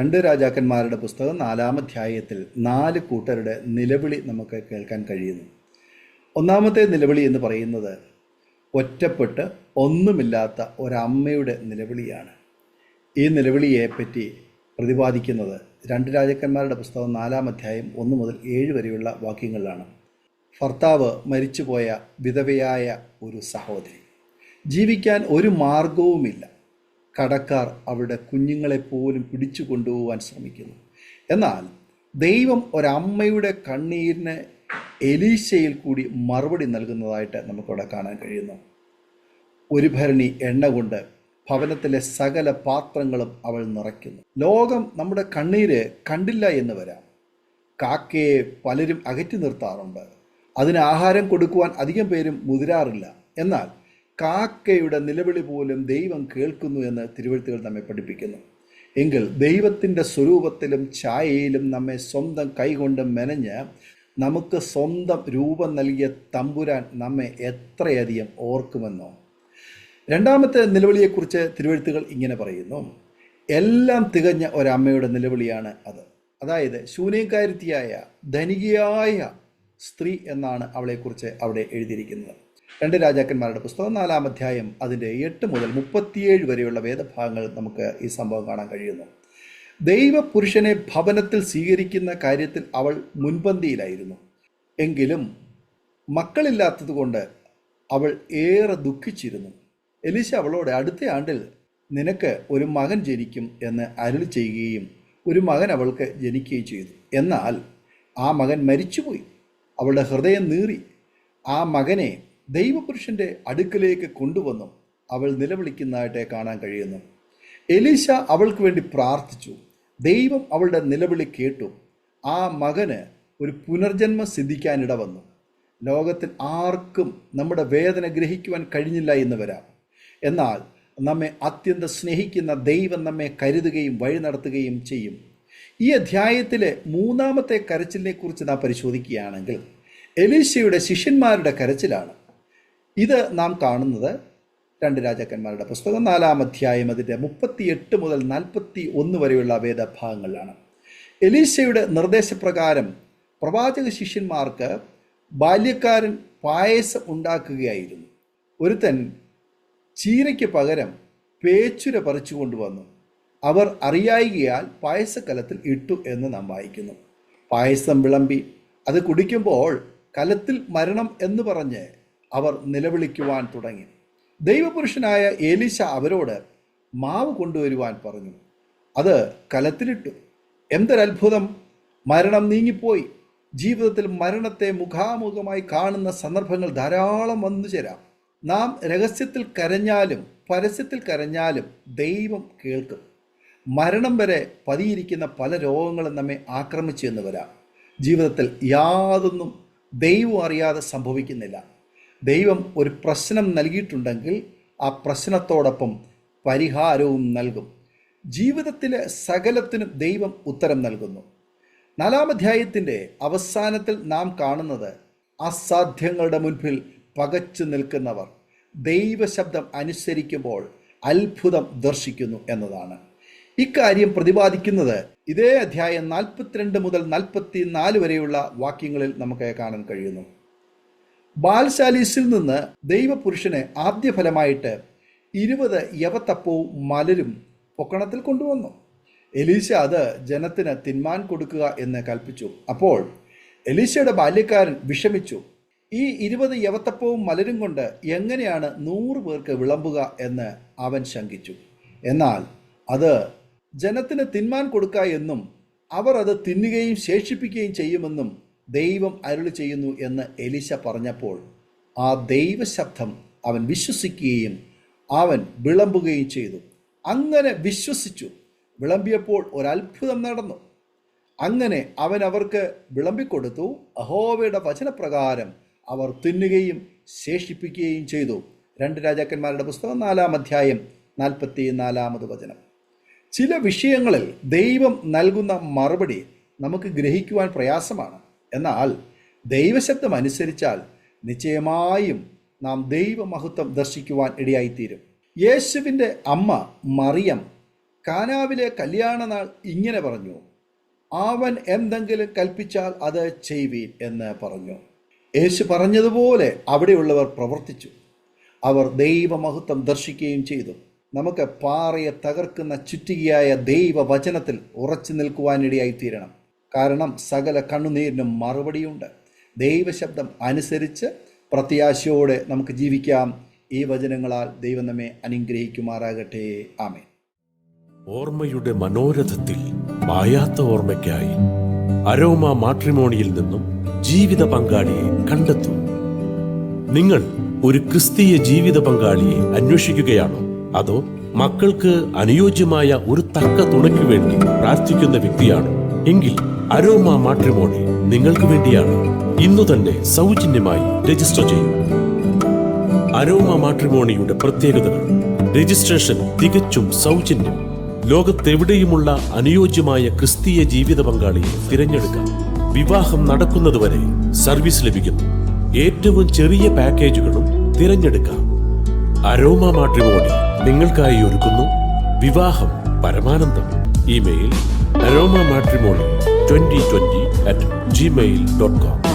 രണ്ട് രാജാക്കന്മാരുടെ പുസ്തകം 4-ാം അധ്യായത്തിൽ 4 കൂട്ടരുടെ നിലവിളി നമുക്ക് കേൾക്കാൻ കഴിയുന്നു. ഒന്നാമത്തെ നിലവിളി എന്ന് പറയുന്നത് ഒറ്റപ്പെട്ട് ഒന്നുമില്ലാത്ത ഒരമ്മയുടെ നിലവിളിയാണ്. ഈ നിലവിളിയെ പറ്റി പ്രതിപാദിക്കുന്നത് 2 രാജാക്കന്മാരുടെ പുസ്തകം 4-ാം അധ്യായം 1 മുതൽ 7 വരെയുള്ള വാക്യങ്ങളിലാണ്. ഭർത്താവ് മരിച്ചുപോയ വിധവയായ ഒരു സഹോദരി, ജീവിക്കാൻ ഒരു മാർഗവുമില്ല. കടക്കാർ അവരുടെ കുഞ്ഞുങ്ങളെപ്പോലും പിടിച്ചു കൊണ്ടുപോകാൻ ശ്രമിക്കുന്നു. എന്നാൽ ദൈവം ഒരമ്മയുടെ കണ്ണീരിന് എലീശയിൽ കൂടി മറുപടി നൽകുന്നതായിട്ട് നമുക്കവിടെ കാണാൻ കഴിയുന്നു. ഒരു ഭരണി എണ്ണ കൊണ്ട് ഭവനത്തിലെ സകല പാത്രങ്ങളും അവൾ നിറയ്ക്കുന്നു. ലോകം നമ്മുടെ കണ്ണീര് കണ്ടില്ല എന്ന് വരാം. കാക്കയെ പലരും അകറ്റി നിർത്താറുണ്ട്. അതിന് ആഹാരം കൊടുക്കുവാൻ അധികം പേരും മുതിരാറില്ല. എന്നാൽ കാക്കയുടെ നിലവിളി പോലും ദൈവം കേൾക്കുന്നു എന്ന് തിരുവെഴുത്തുകൾ നമ്മെ പഠിപ്പിക്കുന്നു. എങ്കിൽ ദൈവത്തിൻ്റെ സ്വരൂപത്തിലും ഛായയിലും നമ്മെ സ്വന്തം കൈകൊണ്ട് മെനഞ്ഞ് നമുക്ക് സ്വന്തം രൂപം നൽകിയ തമ്പുരാൻ നമ്മെ എത്രയധികം ഓർക്കുമെന്നോ. രണ്ടാമത്തെ നിലവിളിയെക്കുറിച്ച് തിരുവെഴുത്തുകൾ ഇങ്ങനെ പറയുന്നു: എല്ലാം തികഞ്ഞ ഒരമ്മയുടെ നിലവിളിയാണ് അത്. അതായത് ശൂന്യക്കാരത്തിയായ ധനികയായ സ്ത്രീ എന്നാണ് അവളെക്കുറിച്ച് അവിടെ എഴുതിയിരിക്കുന്നത്. 2 രാജാക്കന്മാരുടെ പുസ്തകം 4-ാം അധ്യായം അതിൻ്റെ 8 മുതൽ 37 വരെയുള്ള വേദഭാഗങ്ങൾ നമുക്ക് ഈ സംഭവം കാണാൻ കഴിയുന്നു. ദൈവപുരുഷനെ ഭവനത്തിൽ സ്വീകരിക്കുന്ന കാര്യത്തിൽ അവൾ മുൻപന്തിയിലായിരുന്നു. എങ്കിലും മക്കളില്ലാത്തതുകൊണ്ട് അവൾ ഏറെ ദുഃഖിച്ചിരുന്നു. എലീശ അവളോട് അടുത്ത ആണ്ടിൽ നിനക്ക് ഒരു മകൻ ജനിക്കും എന്ന് അരുളി ചെയ്യുകയും ഒരു മകൻ അവൾക്ക് ജനിക്കുകയും ചെയ്തു. എന്നാൽ ആ മകൻ മരിച്ചുപോയി. അവളുടെ ഹൃദയം നീറി. ആ മകനെ ദൈവപുരുഷൻ്റെ അടുക്കലേക്ക് കൊണ്ടുവന്നു അവൾ നിലവിളിക്കുന്നതായിട്ട് കാണാൻ കഴിയുന്നു. എലീശ അവൾക്ക് വേണ്ടി പ്രാർത്ഥിച്ചു. ദൈവം അവളുടെ നിലവിളി കേട്ടു. ആ മകന് ഒരു പുനർജന്മം സിദ്ധിക്കാനിട വന്നു. ലോകത്തിൽ ആർക്കും നമ്മുടെ വേദന ഗ്രഹിക്കുവാൻ കഴിഞ്ഞില്ല എന്ന് വരാം. എന്നാൽ നമ്മെ അത്യന്തം സ്നേഹിക്കുന്ന ദൈവം നമ്മെ കരുതുകയും വഴി നടത്തുകയും ചെയ്യും. ഈ അധ്യായത്തിലെ 3-ാമത്തെ കരച്ചിലിനെ കുറിച്ച് നാം പരിശോധിക്കുകയാണെങ്കിൽ എലീശയുടെ ശിഷ്യന്മാരുടെ കരച്ചിലാണ്. ഇത് നാം കാണുന്നത് 2 രാജാക്കന്മാരുടെ പുസ്തകം 4-ാം അധ്യായം അതിൻ്റെ 38 മുതൽ 41 വരെയുള്ള വേദഭാഗങ്ങളിലാണ്. എലീശയുടെ നിർദ്ദേശപ്രകാരം പ്രവാചക ശിഷ്യന്മാർക്ക് ബാല്യക്കാരൻ പായസം ഉണ്ടാക്കുകയായിരുന്നു. ഒരുത്തൻ ചീരയ്ക്ക് പകരം പേച്ചുര പറിച്ചു കൊണ്ടുവന്നു. അവർ അറിയായികയാൽ പായസക്കലത്തിൽ ഇട്ടു എന്ന് നാം വായിക്കുന്നു. പായസം വിളമ്പി അത് കുടിക്കുമ്പോൾ കലത്തിൽ മരണം എന്ന് പറഞ്ഞ് അവർ നിലവിളിക്കുവാൻ തുടങ്ങി. ദൈവപുരുഷനായ എലീശ അവരോട് മാവ് കൊണ്ടുവരുവാൻ പറഞ്ഞു. അത് കലത്തിലിട്ടു. എന്തൊരത്ഭുതം! മരണം നീങ്ങിപ്പോയി. ജീവിതത്തിൽ മരണത്തെ മുഖാമുഖമായി കാണുന്ന സന്ദർഭങ്ങൾ ധാരാളം വന്നു ചേരാം. നാം രഹസ്യത്തിൽ കരഞ്ഞാലും പരസ്യത്തിൽ കരഞ്ഞാലും ദൈവം കേൾക്കും. മരണം വരെ പതിയിരിക്കുന്ന പല രോഗങ്ങളും നമ്മെ ആക്രമിച്ചു എന്ന് വരാം. ജീവിതത്തിൽ യാതൊന്നും ദൈവം അറിയാതെ സംഭവിക്കുന്നില്ല. ദൈവം ഒരു പ്രശ്നം നൽകിയിട്ടുണ്ടെങ്കിൽ ആ പ്രശ്നത്തോടൊപ്പം പരിഹാരവും നൽകും. ജീവിതത്തിലെ സകലത്തിനും ദൈവം ഉത്തരം നൽകുന്നു. 4-ാം അധ്യായത്തിൻ്റെ അവസാനത്തിൽ നാം കാണുന്നത് അസാധ്യങ്ങളുടെ മുൻപിൽ പകച്ചു നിൽക്കുന്നവർ ദൈവശബ്ദം അനുസരിക്കുമ്പോൾ അത്ഭുതം ദർശിക്കുന്നു എന്നതാണ്. ഇക്കാര്യം പ്രതിപാദിക്കുന്നത് ഇതേ അധ്യായം 42 മുതൽ 44 വരെയുള്ള വാക്യങ്ങളിൽ നമുക്ക് കാണാൻ കഴിയുന്നു. ബാൽശാലീസിൽ നിന്ന് ദൈവപുരുഷന് ആദ്യ ഫലമായിട്ട് 20 യവത്തപ്പവും മലരും പൊക്കണത്തിൽ കൊണ്ടുവന്നു. എലീശ അത് ജനത്തിന് തിന്മാൻ കൊടുക്കുക എന്ന് കൽപ്പിച്ചു. അപ്പോൾ എലീശയുടെ ബാല്യക്കാരൻ വിഷമിച്ചു. ഈ 20 യവത്തപ്പവും മലരും കൊണ്ട് എങ്ങനെയാണ് 100 പേർക്ക് വിളമ്പുക എന്ന് അവൻ ശങ്കിച്ചു. എന്നാൽ അത് ജനത്തിന് തിന്മാൻ കൊടുക്കുക എന്നും അവർ അത് തിന്നുകയും ശേഷിപ്പിക്കുകയും ചെയ്യുമെന്നും ദൈവം അരുളി ചെയ്യുന്നു എന്ന് എലീശ പറഞ്ഞപ്പോൾ ആ ദൈവശബ്ദം അവൻ വിശ്വസിക്കുകയും അവൻ വിളമ്പുകയും ചെയ്തു. അങ്ങനെ വിശ്വസിച്ചു. വിളമ്പിയപ്പോൾ ഒരത്ഭുതം നടന്നു. അങ്ങനെ അവൻ അവർക്ക് വിളമ്പിക്കൊടുത്തു. യഹോവയുടെ വചനപ്രകാരം അവർ തിന്നുകയും ശേഷിപ്പിക്കുകയും ചെയ്തു. 2 രാജാക്കന്മാരുടെ പുസ്തകം 4-ാം അധ്യായം 44-ാമത് വചനം. ചില വിഷയങ്ങളിൽ ദൈവം നൽകുന്ന മറുപടി നമുക്ക് ഗ്രഹിക്കുവാൻ പ്രയാസമാണ്. എന്നാൽ ദൈവശബ്ദം അനുസരിച്ചാൽ നിശ്ചയമായും നാം ദൈവമഹത്വം ദർശിക്കുവാൻ ഇടയായിത്തീരും. യേശുവിൻ്റെ അമ്മ മറിയം കാനാവിലെ കല്യാണനാൾ ഇങ്ങനെ പറഞ്ഞു, അവൻ എന്തെങ്കിലും കൽപ്പിച്ചാൽ അത് ചെയ്യുവീൻ എന്ന് പറഞ്ഞു. യേശു പറഞ്ഞതുപോലെ അവിടെയുള്ളവർ പ്രവർത്തിച്ചു. അവർ ദൈവമഹത്വം ദർശിക്കുകയും ചെയ്തു. നമുക്ക് പാറയെ തകർക്കുന്ന ചുറ്റികയായ ദൈവവചനത്തിൽ ഉറച്ചു നിൽക്കുവാനിടയായിത്തീരണം. കാരണം സകല കണ്ണുനീരിനും മറുപടിയുണ്ട്. ദൈവശബ്ദം അനുസരിച്ച് പ്രത്യാശയോടെ നമുക്ക് ജീവിക്കാം. ഈ വചനങ്ങളാൽ ദൈവം നമ്മെ അനുഗ്രഹിക്കുമാറാകട്ടെ. ആമേൻ. ഓർമ്മയുടെ മനോരഥത്തിൽ മായാത്ത ഓർമ്മയ്ക്കായി അരോമ മാട്രിമോണിയിൽ നിന്നും ജീവിത പങ്കാളിയെ കണ്ടെത്തൂ. നിങ്ങൾ ഒരു ക്രിസ്തീയ ജീവിത പങ്കാളിയെ അന്വേഷിക്കുകയാണോ? അതോ മക്കൾക്ക് അനുയോജ്യമായ ഒരു തക്ക തുണയ്ക്ക് വേണ്ടി പ്രാർത്ഥിക്കുന്ന വ്യക്തിയാണോ? എങ്കിൽ അരോമ മാട്രിമോണി നിങ്ങൾക്ക് വേണ്ടിയാണ്. ഇന്നു തന്നെ സൗജന്യമായി രജിസ്റ്റർ ചെയ്യൂ. അരോമ മാട്രിമോണിയുടെ പ്രത്യേകതകൾ: രജിസ്ട്രേഷൻ തികച്ചും സൗജന്യം. ലോകത്തെവിടെയുമുള്ള അനുയോജ്യമായ ക്രിസ്തീയ ജീവിത പങ്കാളിയെ തിരഞ്ഞെടുക്കാം. വിവാഹം നടക്കുന്നതുവരെ സർവീസ് ലഭിക്കുന്നു. ഏറ്റവും ചെറിയ പാക്കേജുകളും തിരഞ്ഞെടുക്കാം. അരോമ മാട്രിമോണി നിങ്ങൾക്കായി ഒരുക്കുന്നു വിവാഹം പരമാനന്ദം. Email aroma matrimony2020@gmail.com